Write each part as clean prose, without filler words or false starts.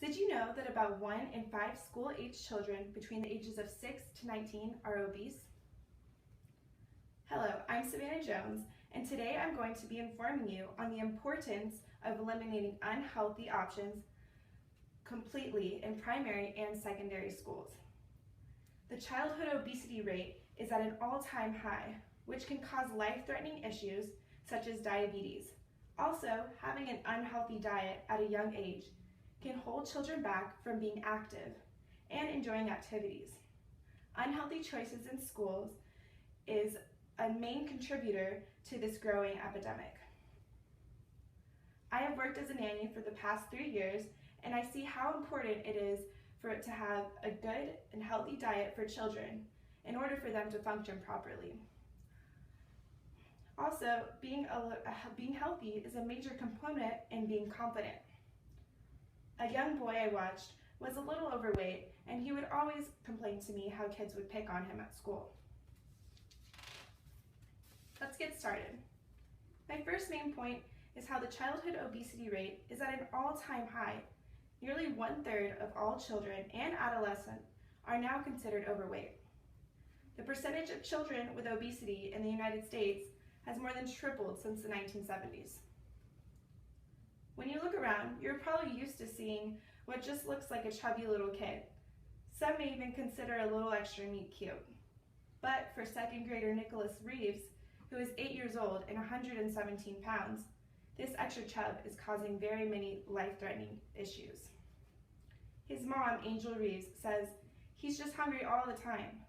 Did you know that about 1 in 5 school-aged children between the ages of 6 to 19 are obese? Hello, I'm Savannah Jones, and today I'm going to be informing you on the importance of eliminating unhealthy options completely in primary and secondary schools. The childhood obesity rate is at an all-time high, which can cause life-threatening issues such as diabetes. Also, having an unhealthy diet at a young age can hold children back from being active and enjoying activities. Unhealthy choices in schools is a main contributor to this growing epidemic. I have worked as a nanny for the past 3 years, and I see how important it is for it to have a good and healthy diet for children in order for them to function properly. Also, being healthy is a major component in being confident. A young boy I watched was a little overweight, and he would always complain to me how kids would pick on him at school. Let's get started. My first main point is how the childhood obesity rate is at an all-time high. Nearly 1/3 of all children and adolescents are now considered overweight. The percentage of children with obesity in the United States has more than tripled since the 1970s. When you look around, you're probably used to seeing what just looks like a chubby little kid. Some may even consider a little extra meat cute. But for second grader Nicholas Reeves, who is 8 years old and 117 pounds, this extra chub is causing very many life-threatening issues. His mom, Angel Reeves, says he's just hungry all the time.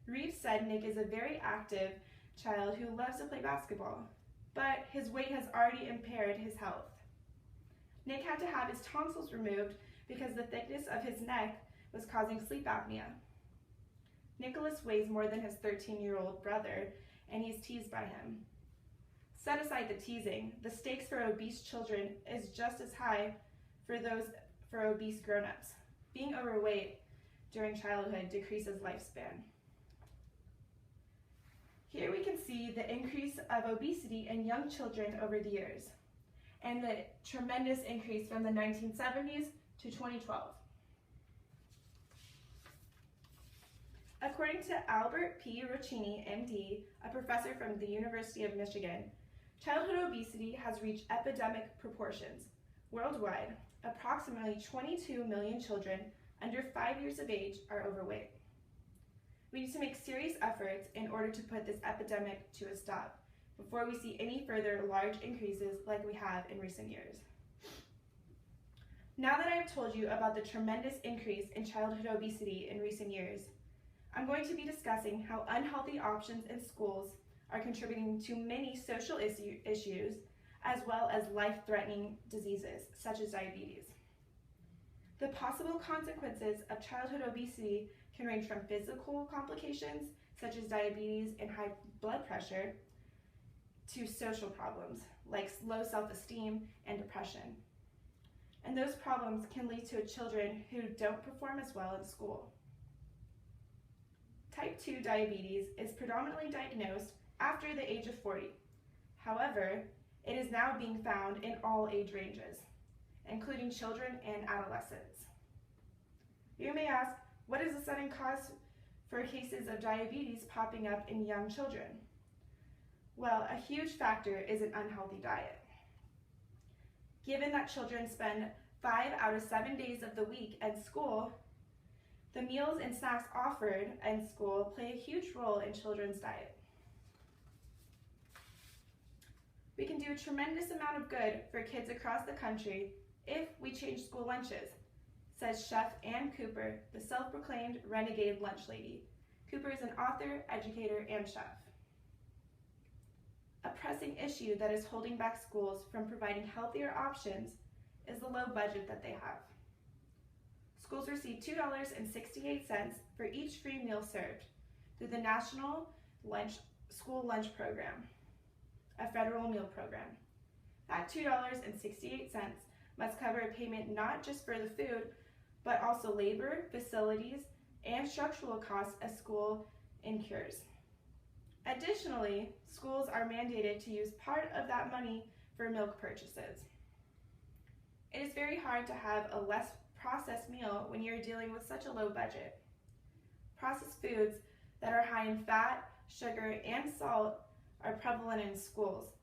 Reeves said Nick is a very active child who loves to play basketball, but his weight has already impaired his health. Nick had to have his tonsils removed because the thickness of his neck was causing sleep apnea. Nicholas weighs more than his 13-year-old brother, and he's teased by him. Set aside the teasing, the stakes for obese children is just as high for obese grown-ups. Being overweight during childhood decreases lifespan. Here we can see the increase of obesity in young children over the years, and the tremendous increase from the 1970s to 2012. According to Albert P. Roccini, MD, a professor from the University of Michigan, childhood obesity has reached epidemic proportions. Worldwide, approximately 22 million children under 5 years of age are overweight. We need to make serious efforts in order to put this epidemic to a stop before we see any further large increases like we have in recent years. Now that I have told you about the tremendous increase in childhood obesity in recent years, I'm going to be discussing how unhealthy options in schools are contributing to many social issues as well as life-threatening diseases such as diabetes. The possible consequences of childhood obesity can range from physical complications such as diabetes and high blood pressure to social problems like low self-esteem and depression. And those problems can lead to children who don't perform as well in school. Type 2 diabetes is predominantly diagnosed after the age of 40. However, it is now being found in all age ranges, including children and adolescents. You may ask, what is the sudden cause for cases of diabetes popping up in young children? Well, a huge factor is an unhealthy diet. Given that children spend 5 out of 7 days of the week at school, the meals and snacks offered in school play a huge role in children's diet. We can do a tremendous amount of good for kids across the country if we change school lunches, says Chef Ann Cooper, the self-proclaimed renegade lunch lady. Cooper is an author, educator, and chef. A pressing issue that is holding back schools from providing healthier options is the low budget that they have. Schools receive $2.68 for each free meal served through the National School Lunch Program, a federal meal program. That $2.68 must cover a payment not just for the food, but also labor, facilities, and structural costs a school incurs. Additionally, schools are mandated to use part of that money for milk purchases. It is very hard to have a less processed meal when you're dealing with such a low budget. Processed foods that are high in fat, sugar, and salt are prevalent in schools'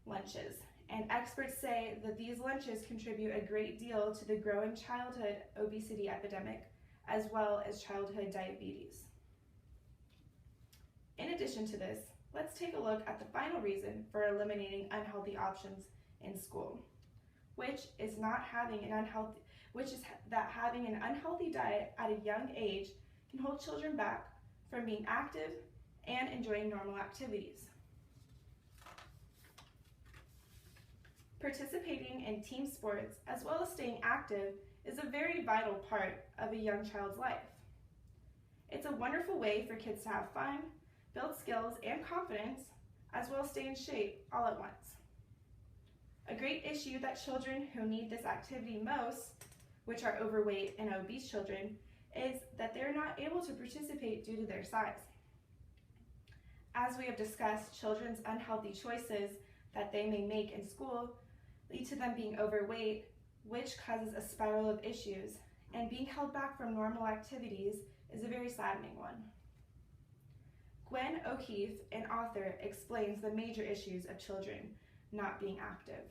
lunches, and experts say that these lunches contribute a great deal to the growing childhood obesity epidemic, as well as childhood diabetes. In addition to this, let's take a look at the final reason for eliminating unhealthy options in school, which is that having an unhealthy diet at a young age can hold children back from being active and enjoying normal activities. Participating in team sports as well as staying active is a very vital part of a young child's life. It's a wonderful way for kids to have fun, build skills and confidence, as well as stay in shape all at once. A great issue that children who need this activity most, which are overweight and obese children, is that they're not able to participate due to their size. As we have discussed, children's unhealthy choices that they may make in school lead to them being overweight, which causes a spiral of issues, and being held back from normal activities is a very saddening one. Gwen O'Keefe, an author, explains the major issues of children not being active.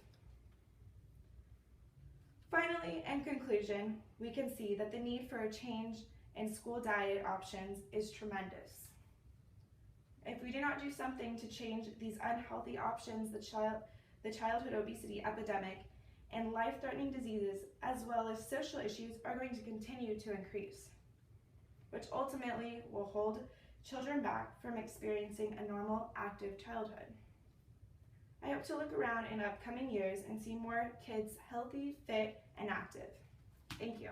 Finally, in conclusion, we can see that the need for a change in school diet options is tremendous. If we do not do something to change these unhealthy options, the childhood obesity epidemic and life-threatening diseases, as well as social issues, are going to continue to increase, which ultimately will hold children back from experiencing a normal, active childhood. I hope to look around in upcoming years and see more kids healthy, fit, and active. Thank you.